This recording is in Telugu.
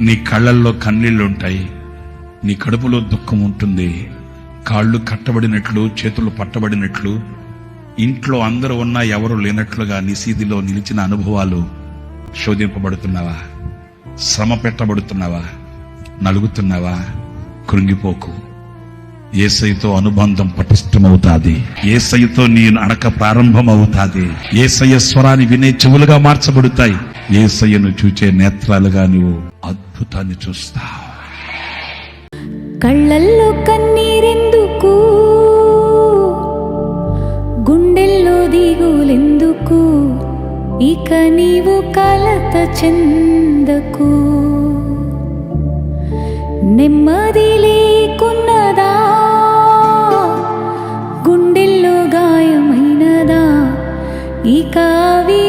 నీ కళ్ళల్లో కన్నీళ్లుంటాయి, నీ కడుపులో దుఃఖం ఉంటుంది. కాళ్ళు కట్టబడినట్లు, చేతులు పట్టబడినట్లు, ఇంట్లో అందరూ ఉన్నా ఎవరు లేనట్లుగా నిశీదిలో నిలిచిన అనుభవాలు. శోధింపబడుతున్నావా? శ్రమ పెట్టబడుతున్నావా? నలుగుతున్నావా? కృంగిపోకు. యేసయ్యతో అనుబంధం పటిష్టమవుతాది. యేసయ్యతో నీ నడక ప్రారంభమవుతాది. యేసయ్య స్వరాన్ని వినే చెవులుగా మార్చబడతాయి. యేసయ్యను చూచే నేత్రాలుగా నువ్వు అద్భుతాన్ని చూస్తావు. కళ్ళల్లో కన్నీరెందుకు, గుండెల్లో దిగులెందుకు, ఇక నీవు కలత చెందకు. నెమ్మది లేకున్నదా, గుండెల్లో గాయమైనదా, ఇక అవి